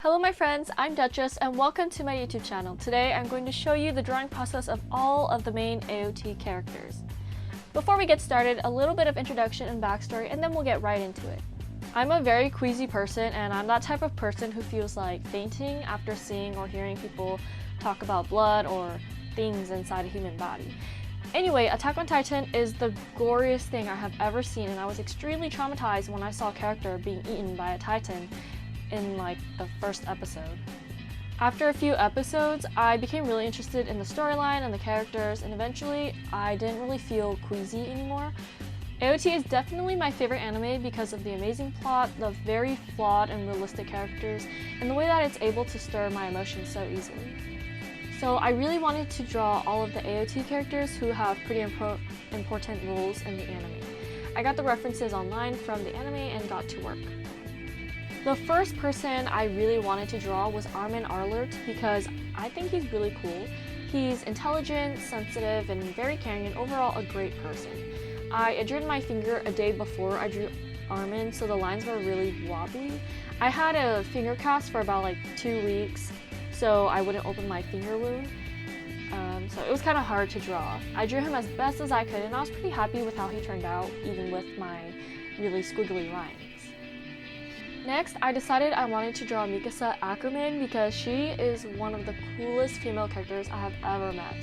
Hello my friends, I'm Duchess and welcome to my YouTube channel. Today I'm going to show you the drawing process of all of the main AOT characters. Before we get started, a little bit of introduction and backstory and then we'll get right into it. I'm a very queasy person and I'm that type of person who feels like fainting after seeing or hearing people talk about blood or things inside a human body. Anyway, Attack on Titan is the goriest thing I have ever seen and I was extremely traumatized when I saw a character being eaten by a Titan in like the first episode. After a few episodes, I became really interested in the storyline and the characters, and eventually I didn't really feel queasy anymore. AOT is definitely my favorite anime because of the amazing plot, the very flawed and realistic characters, and the way that it's able to stir my emotions so easily. So I really wanted to draw all of the AOT characters who have pretty important roles in the anime. I got the references online from the anime and got to work. The first person I really wanted to draw was Armand Arlert because I think he's really cool. He's intelligent, sensitive, and very caring, and overall a great person. I injured my finger a day before I drew Armand, so the lines were really wobbly. I had a finger cast for about like 2 weeks, so I wouldn't open my finger wound. So it was kind of hard to draw. I drew him as best as I could, and I was pretty happy with how he turned out, even with my really squiggly lines. Next, I decided I wanted to draw Mikasa Ackerman because she is one of the coolest female characters I have ever met.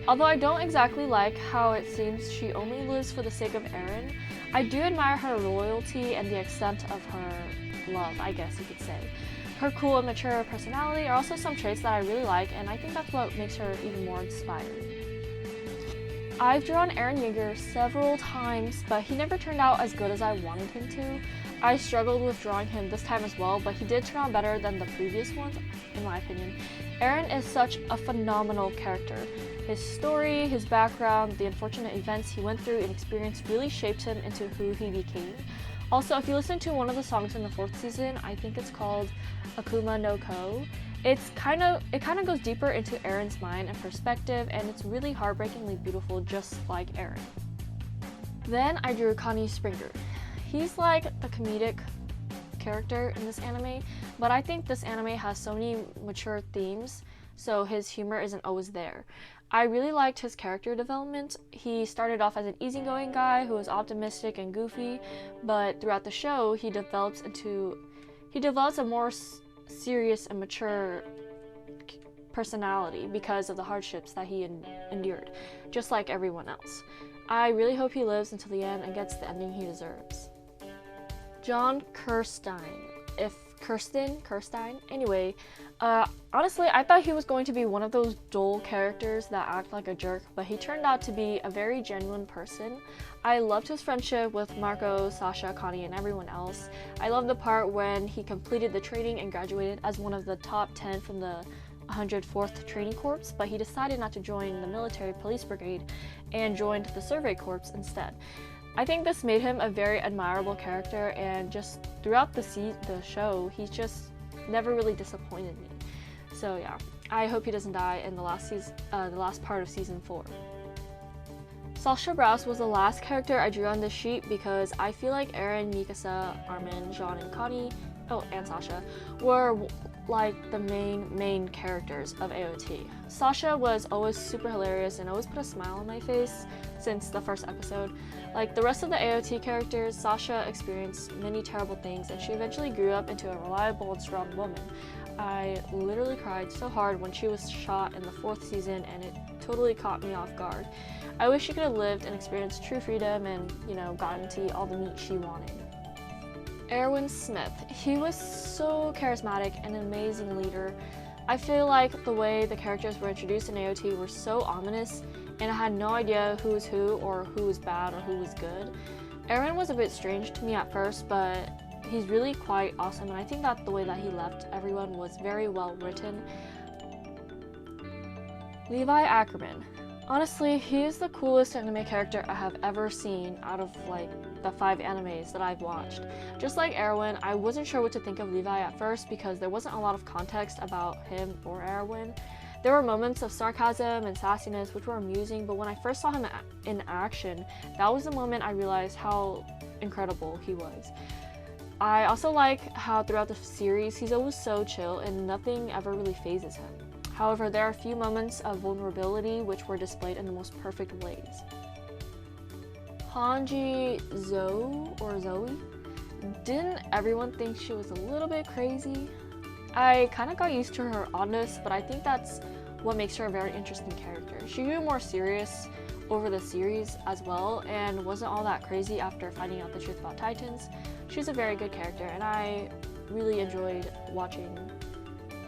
Although I don't exactly like how it seems she only lives for the sake of Erin, I do admire her loyalty and the extent of her love, I guess you could say. Her cool and mature personality are also some traits that I really like, and I think that's what makes her even more inspiring. I've drawn Erin Yeager several times, but he never turned out as good as I wanted him to. I struggled with drawing him this time as well, but he did turn out better than the previous ones, in my opinion. Erin is such a phenomenal character. His story, his background, the unfortunate events he went through and experienced really shaped him into who he became. Also, if you listen to one of the songs in the 4th season, I think it's called Akuma no Ko, it kind of goes deeper into Erin's mind and perspective, and it's really heartbreakingly beautiful, just like Erin. Then I drew Connie Springer. He's like the comedic character in this anime, but I think this anime has so many mature themes, so his humor isn't always there. I really liked his character development. He started off as an easygoing guy who was optimistic and goofy, but throughout the show he develops a more serious and mature personality because of the hardships that he endured, just like everyone else. I really hope he lives until the end and gets the ending he deserves. John Kirstein. Anyway, honestly, I thought he was going to be one of those dull characters that act like a jerk, but he turned out to be a very genuine person. I loved his friendship with Marco, Sasha, Connie, and everyone else. I loved the part when he completed the training and graduated as one of the top 10 from the 104th Training Corps, but he decided not to join the military police brigade and joined the survey corps instead. I think this made him a very admirable character, and just throughout the show, he's just never really disappointed me. So yeah, I hope he doesn't die in the last part of season 4. Sasha Brous was the last character I drew on this sheet because I feel like Erin, Mikasa, Armin, Jean, and Connie, and Sasha, were like the main characters of AOT. Sasha was always super hilarious and always put a smile on my face since the first episode. Like the rest of the AOT characters, Sasha experienced many terrible things and she eventually grew up into a reliable and strong woman. I literally cried so hard when she was shot in the 4th season, and it totally caught me off guard. I wish she could have lived and experienced true freedom and, gotten to eat all the meat she wanted. Erwin Smith. He was so charismatic and an amazing leader. I feel like the way the characters were introduced in AOT were so ominous, and I had no idea who was who or who was bad or who was good. Erwin was a bit strange to me at first, but he's really quite awesome, and I think that the way that he left everyone was very well written. Levi Ackerman. Honestly, he is the coolest anime character I have ever seen out of like the 5 animes that I've watched. Just like Erwin, I wasn't sure what to think of Levi at first because there wasn't a lot of context about him or Erwin. There were moments of sarcasm and sassiness which were amusing, but when I first saw him in action, that was the moment I realized how incredible he was. I also like how throughout the series he's always so chill and nothing ever really phases him. However, there are a few moments of vulnerability which were displayed in the most perfect ways. Hanji Zou, or Zoe? Didn't everyone think she was a little bit crazy? I kind of got used to her oddness, but I think that's what makes her a very interesting character. She grew more serious over the series as well and wasn't all that crazy after finding out the truth about Titans. She's a very good character and I really enjoyed watching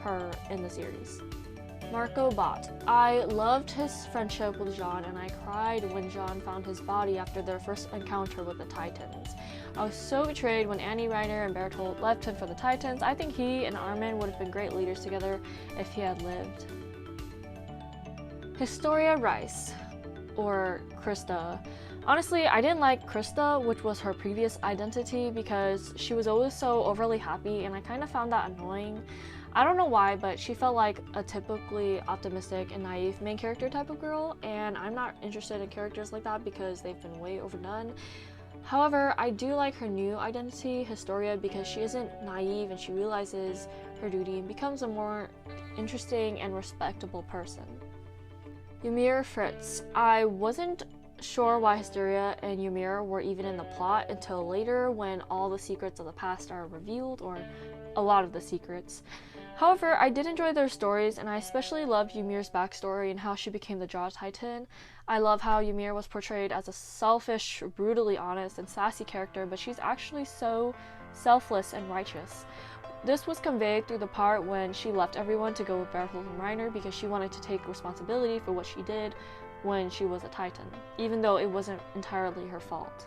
her in the series. Marco Bot. I loved his friendship with Jean and I cried when Jean found his body after their first encounter with the Titans. I was so betrayed when Annie, Reiner, and Bertolt left him for the Titans. I think he and Armand would have been great leaders together if he had lived. Historia Rice, or Krista. Honestly, I didn't like Krista, which was her previous identity, because she was always so overly happy and I kind of found that annoying. I don't know why, but she felt like a typically optimistic and naive main character type of girl, and I'm not interested in characters like that because they've been way overdone. However, I do like her new identity, Historia, because she isn't naive and she realizes her duty and becomes a more interesting and respectable person. Yamir Fritz. I wasn't sure why Hysteria and Ymir were even in the plot until later when all the secrets of the past are revealed, or a lot of the secrets. However, I did enjoy their stories and I especially loved Ymir's backstory and how she became the Jaw Titan. I love how Ymir was portrayed as a selfish, brutally honest, and sassy character, but she's actually so selfless and righteous. This was conveyed through the part when she left everyone to go with Bertolt and Reiner because she wanted to take responsibility for what she did when she was a Titan, even though it wasn't entirely her fault.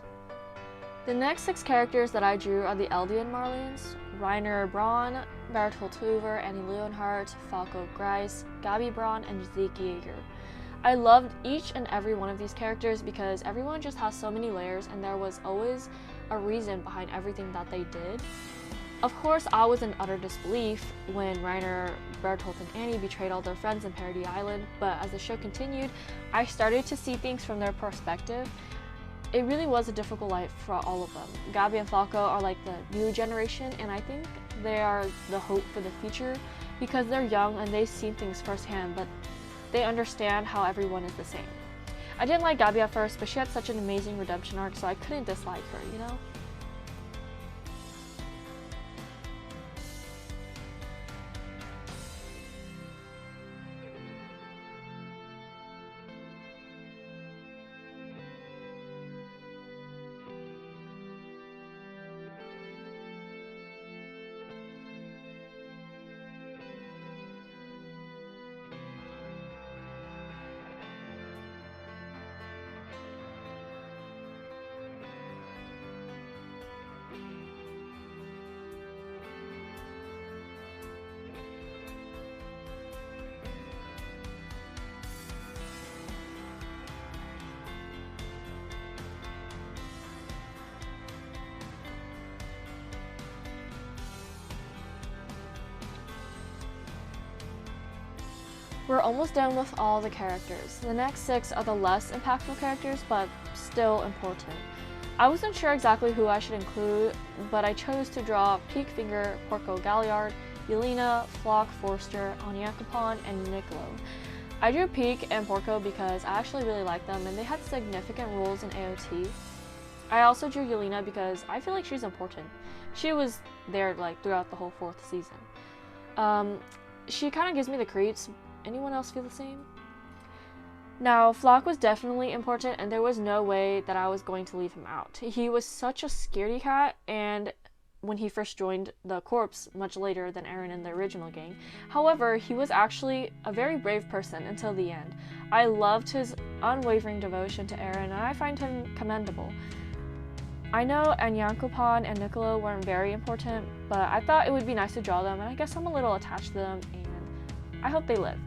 The next 6 characters that I drew are the Eldian Marlians: Reiner Braun, Bertolt Hoover, Annie Leonhardt, Falco Grice, Gabi Braun, and Zeke Yeager. I loved each and every one of these characters because everyone just has so many layers and there was always a reason behind everything that they did. Of course, I was in utter disbelief when Reiner, Bertolt, and Annie betrayed all their friends in Parody Island, but as the show continued, I started to see things from their perspective. It really was a difficult life for all of them. Gabi and Falco are like the new generation, and I think they are the hope for the future because they're young and they've seen things firsthand, but they understand how everyone is the same. I didn't like Gabi at first, but she had such an amazing redemption arc, so I couldn't dislike her, you know? We're almost done with all the characters. The next 6 are the less impactful characters, but still important. I wasn't sure exactly who I should include, but I chose to draw Peakfinger, Porco Galliard, Yelena, Flock, Forster, Onyankopon, and Niccolo. I drew Peak and Porco because I actually really like them and they had significant roles in AOT. I also drew Yelena because I feel like she's important. She was there like throughout the whole 4th season. She kind of gives me the creeps. Anyone else feel the same? Now, Flock was definitely important and there was no way that I was going to leave him out. He was such a scaredy cat, and when he first joined the Corps much later than Erin in the original gang. However, he was actually a very brave person until the end. I loved his unwavering devotion to Erin and I find him commendable. I know Onyankopon and Niccolo weren't very important, but I thought it would be nice to draw them and I guess I'm a little attached to them and I hope they live.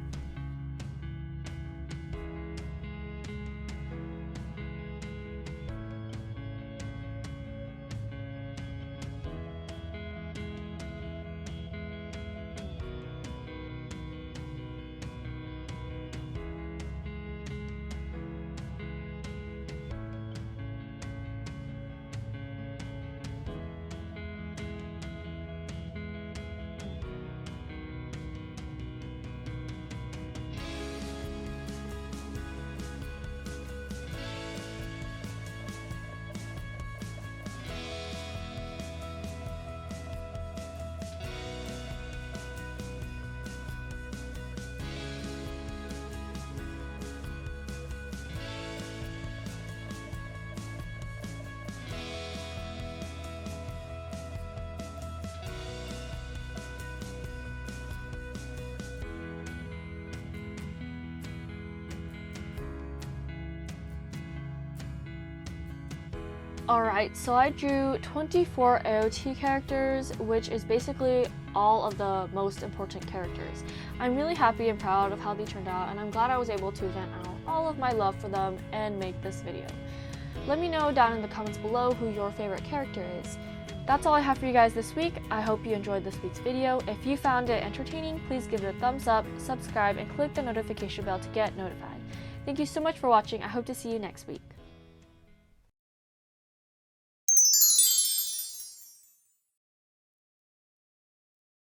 Alright, so I drew 24 AOT characters, which is basically all of the most important characters. I'm really happy and proud of how they turned out, and I'm glad I was able to vent out all of my love for them and make this video. Let me know down in the comments below who your favorite character is. That's all I have for you guys this week. I hope you enjoyed this week's video. If you found it entertaining, please give it a thumbs up, subscribe, and click the notification bell to get notified. Thank you so much for watching. I hope to see you next week.